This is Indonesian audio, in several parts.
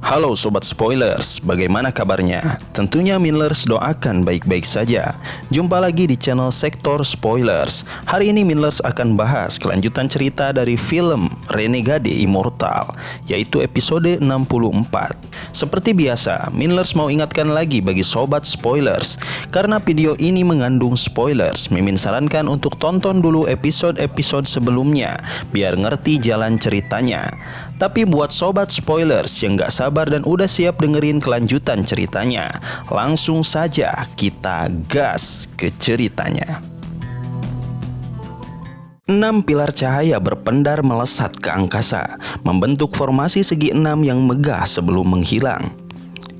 Halo Sobat Spoilers, bagaimana kabarnya? Tentunya Minlers doakan baik-baik saja. Jumpa lagi di channel Sektor Spoilers. Hari ini Minlers akan bahas kelanjutan cerita dari film Renegade Immortal, yaitu episode 64. Seperti biasa, Minlers mau ingatkan lagi bagi Sobat Spoilers, karena video ini mengandung spoilers, Mimin sarankan untuk tonton dulu episode-episode sebelumnya, biar ngerti jalan ceritanya. Tapi buat Sobat Spoilers yang gak sabar dan udah siap dengerin kelanjutan ceritanya, langsung saja kita gas ke ceritanya. 6 pilar cahaya berpendar melesat ke angkasa, membentuk formasi segi 6 yang megah sebelum menghilang.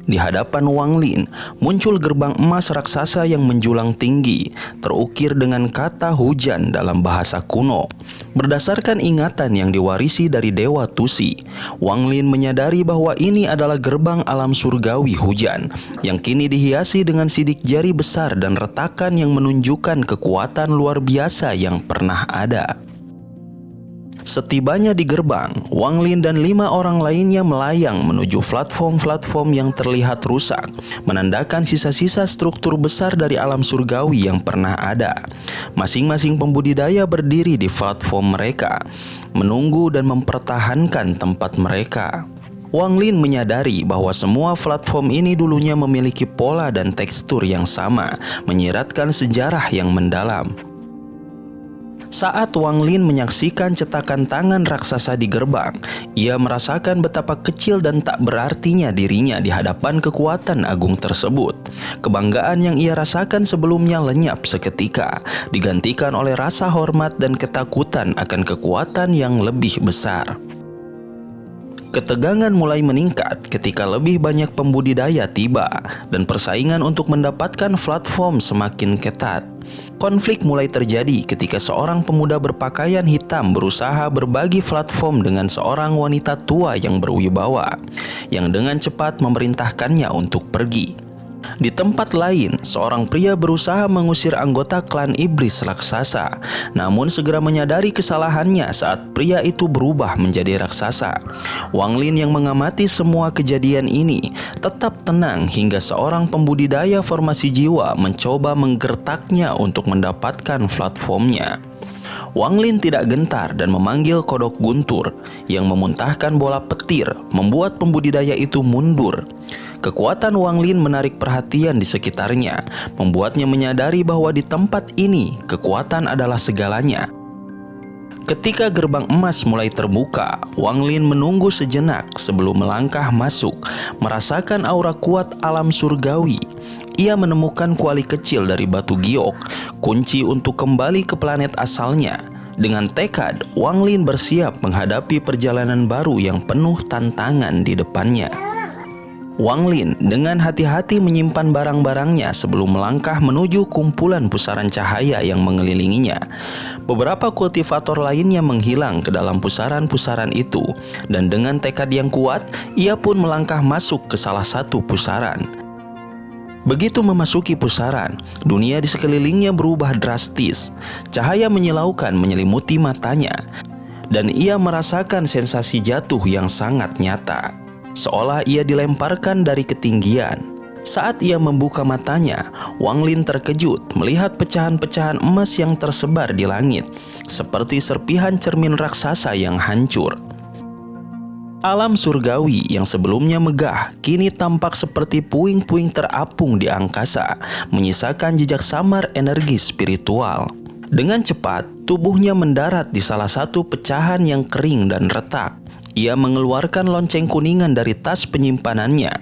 Di hadapan Wang Lin muncul gerbang emas raksasa yang menjulang tinggi, terukir dengan kata hujan dalam bahasa kuno. Berdasarkan ingatan yang diwarisi dari Dewa Tusi, Wang Lin menyadari bahwa ini adalah gerbang alam surgawi hujan, yang kini dihiasi dengan sidik jari besar dan retakan yang menunjukkan kekuatan luar biasa yang pernah ada. Setibanya di gerbang, Wang Lin dan 5 orang lainnya melayang menuju platform-platform yang terlihat rusak, menandakan sisa-sisa struktur besar dari alam surgawi yang pernah ada. Masing-masing pembudidaya berdiri di platform mereka, menunggu dan mempertahankan tempat mereka. Wang Lin menyadari bahwa semua platform ini dulunya memiliki pola dan tekstur yang sama, menyiratkan sejarah yang mendalam. Saat Wang Lin menyaksikan cetakan tangan raksasa di gerbang, ia merasakan betapa kecil dan tak berartinya dirinya di hadapan kekuatan agung tersebut. Kebanggaan yang ia rasakan sebelumnya lenyap seketika, digantikan oleh rasa hormat dan ketakutan akan kekuatan yang lebih besar. Ketegangan mulai meningkat ketika lebih banyak pembudidaya tiba dan persaingan untuk mendapatkan platform semakin ketat. Konflik mulai terjadi ketika seorang pemuda berpakaian hitam berusaha berbagi platform dengan seorang wanita tua yang berwibawa, yang dengan cepat memerintahkannya untuk pergi. Di tempat lain, seorang pria berusaha mengusir anggota klan iblis raksasa, namun segera menyadari kesalahannya saat pria itu berubah menjadi raksasa. Wang Lin yang mengamati semua kejadian ini tetap tenang hingga seorang pembudidaya formasi jiwa mencoba menggertaknya untuk mendapatkan platformnya. Wang Lin tidak gentar dan memanggil kodok guntur yang memuntahkan bola petir, membuat pembudidaya itu mundur. Kekuatan Wang Lin menarik perhatian di sekitarnya, membuatnya menyadari bahwa di tempat ini kekuatan adalah segalanya. Ketika gerbang emas mulai terbuka, Wang Lin menunggu sejenak sebelum melangkah masuk, merasakan aura kuat alam surgawi. Ia menemukan kuali kecil dari batu giok, kunci untuk kembali ke planet asalnya. Dengan tekad, Wang Lin bersiap menghadapi perjalanan baru yang penuh tantangan di depannya. Wang Lin dengan hati-hati menyimpan barang-barangnya sebelum melangkah menuju kumpulan pusaran cahaya yang mengelilinginya. Beberapa kultivator lainnya menghilang ke dalam pusaran-pusaran itu, dan dengan tekad yang kuat, ia pun melangkah masuk ke salah satu pusaran. Begitu memasuki pusaran, dunia di sekelilingnya berubah drastis. Cahaya menyilaukan menyelimuti matanya, dan ia merasakan sensasi jatuh yang sangat nyata, seolah ia dilemparkan dari ketinggian. Saat ia membuka matanya, Wang Lin terkejut melihat pecahan-pecahan emas yang tersebar di langit, seperti serpihan cermin raksasa yang hancur. Alam surgawi yang sebelumnya megah kini tampak seperti puing-puing terapung di angkasa, menyisakan jejak samar energi spiritual. Dengan cepat, tubuhnya mendarat di salah satu pecahan yang kering dan retak. Ia mengeluarkan lonceng kuningan dari tas penyimpanannya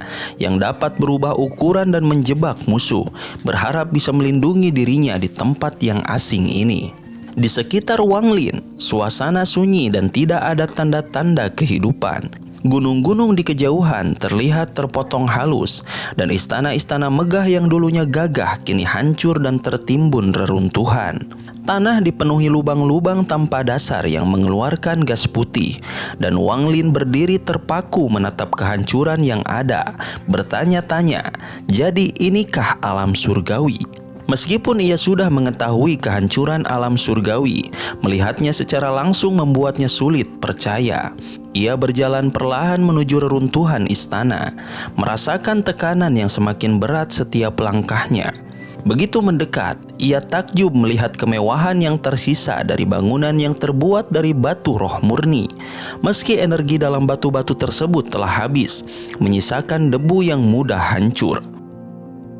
yang dapat berubah ukuran dan menjebak musuh, berharap bisa melindungi dirinya di tempat yang asing ini. Di sekitar Wang Lin, suasana sunyi dan tidak ada tanda-tanda kehidupan. Gunung-gunung di kejauhan terlihat terpotong halus, dan istana-istana megah yang dulunya gagah kini hancur dan tertimbun reruntuhan. Tanah dipenuhi lubang-lubang tanpa dasar yang mengeluarkan gas putih, dan Wang Lin berdiri terpaku menatap kehancuran yang ada, bertanya-tanya, jadi inikah alam surgawi? Meskipun ia sudah mengetahui kehancuran alam surgawi, melihatnya secara langsung membuatnya sulit percaya. Ia berjalan perlahan menuju reruntuhan istana, merasakan tekanan yang semakin berat setiap langkahnya. Begitu mendekat, ia takjub melihat kemewahan yang tersisa dari bangunan yang terbuat dari batu roh murni. Meski energi dalam batu-batu tersebut telah habis, menyisakan debu yang mudah hancur.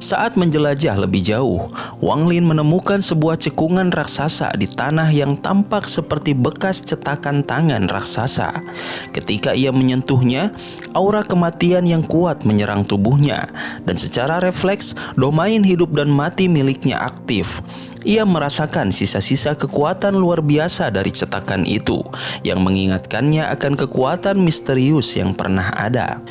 Saat menjelajah lebih jauh, Wang Lin menemukan sebuah cekungan raksasa di tanah yang tampak seperti bekas cetakan tangan raksasa. Ketika ia menyentuhnya, aura kematian yang kuat menyerang tubuhnya, dan secara refleks, domain hidup dan mati miliknya aktif. Ia merasakan sisa-sisa kekuatan luar biasa dari cetakan itu, yang mengingatkannya akan kekuatan misterius yang pernah ada.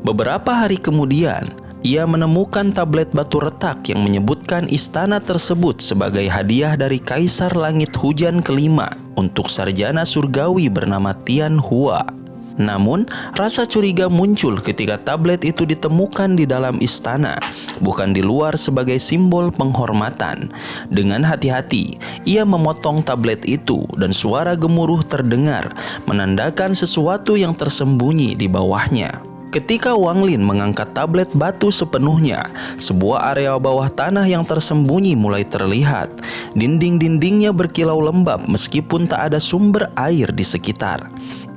Beberapa hari kemudian, ia menemukan tablet batu retak yang menyebutkan istana tersebut sebagai hadiah dari Kaisar Langit Hujan kelima untuk sarjana surgawi bernama Tian Hua. Namun, rasa curiga muncul ketika tablet itu ditemukan di dalam istana, bukan di luar sebagai simbol penghormatan. Dengan hati-hati, ia memotong tablet itu dan suara gemuruh terdengar, menandakan sesuatu yang tersembunyi di bawahnya. Ketika Wang Lin mengangkat tablet batu sepenuhnya, sebuah area bawah tanah yang tersembunyi mulai terlihat. Dinding-dindingnya berkilau lembab meskipun tak ada sumber air di sekitar.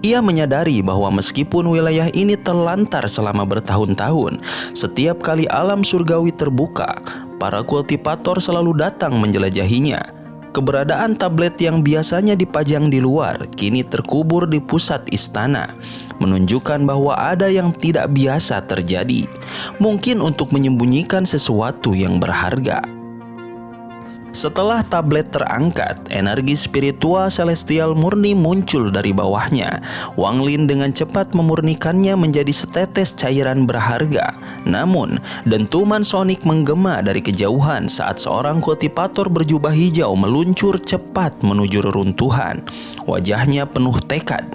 Ia menyadari bahwa meskipun wilayah ini terlantar selama bertahun-tahun, setiap kali alam surgawi terbuka, para kultivator selalu datang menjelajahinya. Keberadaan tablet yang biasanya dipajang di luar kini terkubur di pusat istana, menunjukkan bahwa ada yang tidak biasa terjadi, mungkin untuk menyembunyikan sesuatu yang berharga. Setelah tablet terangkat, energi spiritual celestial murni muncul dari bawahnya. Wang Lin dengan cepat memurnikannya menjadi setetes cairan berharga. Namun, dentuman sonik menggema dari kejauhan saat seorang kultivator berjubah hijau meluncur cepat menuju reruntuhan. Wajahnya penuh tekad.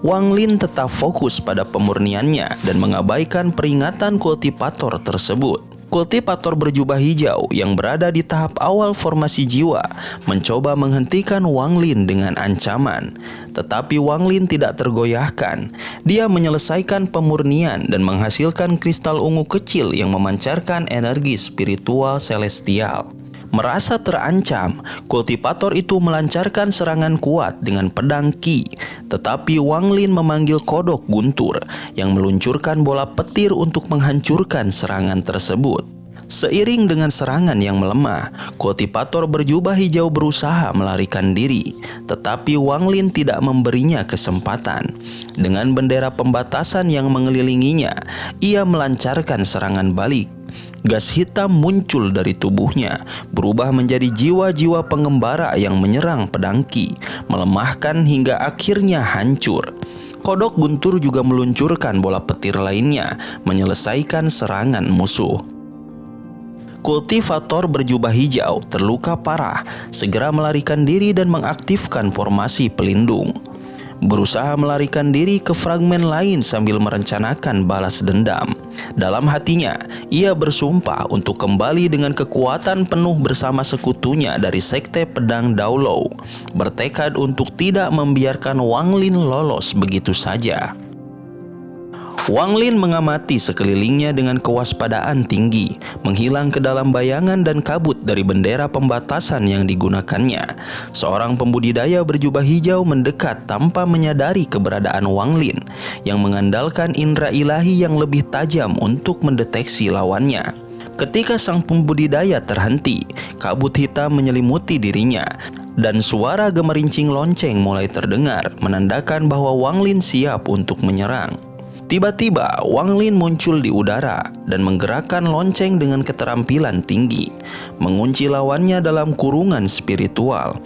Wang Lin tetap fokus pada pemurniannya dan mengabaikan peringatan kultivator tersebut. Kultivator berjubah hijau yang berada di tahap awal formasi jiwa mencoba menghentikan Wang Lin dengan ancaman. Tetapi Wang Lin tidak tergoyahkan. Dia menyelesaikan pemurnian dan menghasilkan kristal ungu kecil yang memancarkan energi spiritual celestial. Merasa terancam, kultivator itu melancarkan serangan kuat dengan pedang Qi. Tetapi Wang Lin memanggil kodok guntur yang meluncurkan bola petir untuk menghancurkan serangan tersebut. Seiring dengan serangan yang melemah, kultivator berjubah hijau berusaha melarikan diri. Tetapi Wang Lin tidak memberinya kesempatan. Dengan bendera pembatasan yang mengelilinginya, ia melancarkan serangan balik. Gas hitam muncul dari tubuhnya, berubah menjadi jiwa-jiwa pengembara yang menyerang pedang Qi, melemahkan hingga akhirnya hancur. Kodok guntur juga meluncurkan bola petir lainnya, menyelesaikan serangan musuh. Kultivator berjubah hijau terluka parah, segera melarikan diri dan mengaktifkan formasi pelindung. Berusaha melarikan diri ke fragmen lain sambil merencanakan balas dendam. Dalam hatinya, ia bersumpah untuk kembali dengan kekuatan penuh bersama sekutunya dari Sekte Pedang Daolou, bertekad untuk tidak membiarkan Wang Lin lolos begitu saja. Wang Lin mengamati sekelilingnya dengan kewaspadaan tinggi, menghilang ke dalam bayangan dan kabut dari bendera pembatasan yang digunakannya. Seorang pembudidaya berjubah hijau mendekat tanpa menyadari keberadaan Wang Lin, yang mengandalkan indera ilahi yang lebih tajam untuk mendeteksi lawannya. Ketika sang pembudidaya terhenti, kabut hitam menyelimuti dirinya, dan suara gemerincing lonceng mulai terdengar, menandakan bahwa Wang Lin siap untuk menyerang. Tiba-tiba Wang Lin muncul di udara dan menggerakkan lonceng dengan keterampilan tinggi, mengunci lawannya dalam kurungan spiritual.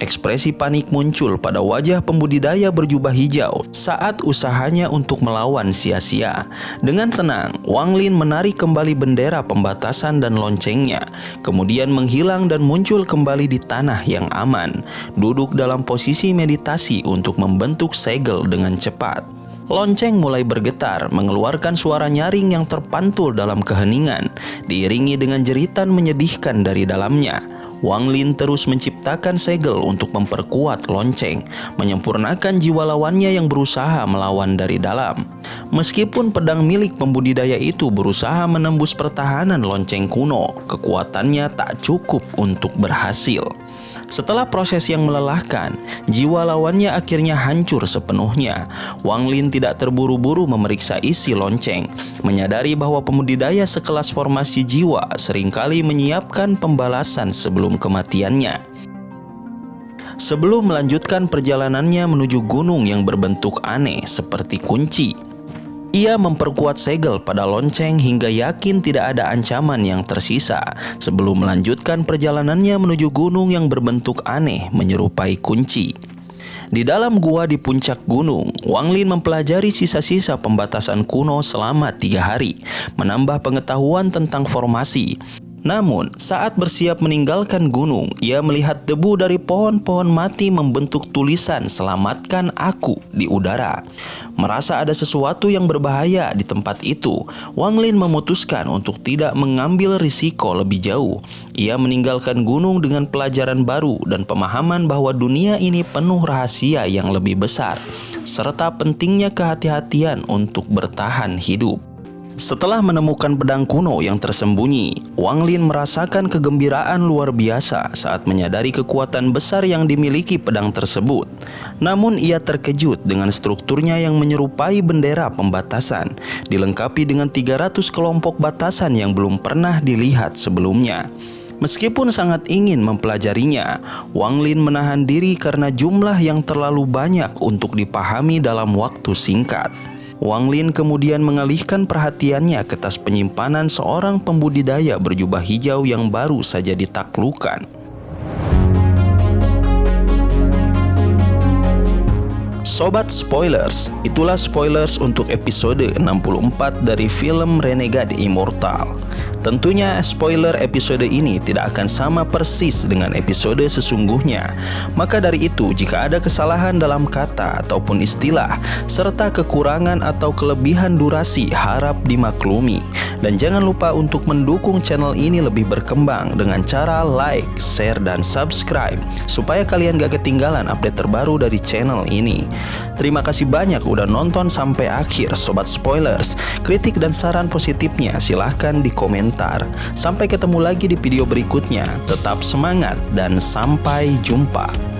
Ekspresi panik muncul pada wajah pembudidaya berjubah hijau saat usahanya untuk melawan sia-sia. Dengan tenang, Wang Lin menarik kembali bendera pembatasan dan loncengnya, kemudian menghilang dan muncul kembali di tanah yang aman, duduk dalam posisi meditasi untuk membentuk segel dengan cepat. Lonceng mulai bergetar, mengeluarkan suara nyaring yang terpantul dalam keheningan, diiringi dengan jeritan menyedihkan dari dalamnya. Wang Lin terus menciptakan segel untuk memperkuat lonceng, menyempurnakan jiwa lawannya yang berusaha melawan dari dalam. Meskipun pedang milik pembudidaya itu berusaha menembus pertahanan lonceng kuno, kekuatannya tak cukup untuk berhasil. Setelah proses yang melelahkan, jiwa lawannya akhirnya hancur sepenuhnya. Wang Lin tidak terburu-buru memeriksa isi lonceng, menyadari bahwa pembudidaya sekelas formasi jiwa seringkali menyiapkan pembalasan sebelum kematiannya. Sebelum melanjutkan perjalanannya menuju gunung yang berbentuk aneh seperti kunci, ia memperkuat segel pada lonceng hingga yakin tidak ada ancaman yang tersisa sebelum melanjutkan perjalanannya menuju gunung yang berbentuk aneh menyerupai kunci. Di dalam gua di puncak gunung, Wang Lin mempelajari sisa-sisa pembatasan kuno selama 3 hari, menambah pengetahuan tentang formasi. Namun, saat bersiap meninggalkan gunung, ia melihat debu dari pohon-pohon mati membentuk tulisan "Selamatkan aku" di udara. Merasa ada sesuatu yang berbahaya di tempat itu, Wang Lin memutuskan untuk tidak mengambil risiko lebih jauh. Ia meninggalkan gunung dengan pelajaran baru dan pemahaman bahwa dunia ini penuh rahasia yang lebih besar, serta pentingnya kehati-hatian untuk bertahan hidup. Setelah menemukan pedang kuno yang tersembunyi, Wang Lin merasakan kegembiraan luar biasa saat menyadari kekuatan besar yang dimiliki pedang tersebut. Namun ia terkejut dengan strukturnya yang menyerupai bendera pembatasan, dilengkapi dengan 300 kelompok batasan yang belum pernah dilihat sebelumnya. Meskipun sangat ingin mempelajarinya, Wang Lin menahan diri karena jumlah yang terlalu banyak untuk dipahami dalam waktu singkat. Wang Lin kemudian mengalihkan perhatiannya ke tas penyimpanan seorang pembudidaya berjubah hijau yang baru saja ditaklukkan. Sobat Spoilers, itulah spoilers untuk episode 64 dari film Renegade Immortal. Tentunya spoiler episode ini tidak akan sama persis dengan episode sesungguhnya. Maka dari itu, jika ada kesalahan dalam kata ataupun istilah, serta kekurangan atau kelebihan durasi, harap dimaklumi. Dan jangan lupa untuk mendukung channel ini lebih berkembang dengan cara like, share, dan subscribe, supaya kalian gak ketinggalan update terbaru dari channel ini. Terima kasih banyak udah nonton sampai akhir Sobat Spoilers. Kritik dan saran positifnya silahkan di komentar. Sampai ketemu lagi di video berikutnya. Tetap semangat dan sampai jumpa.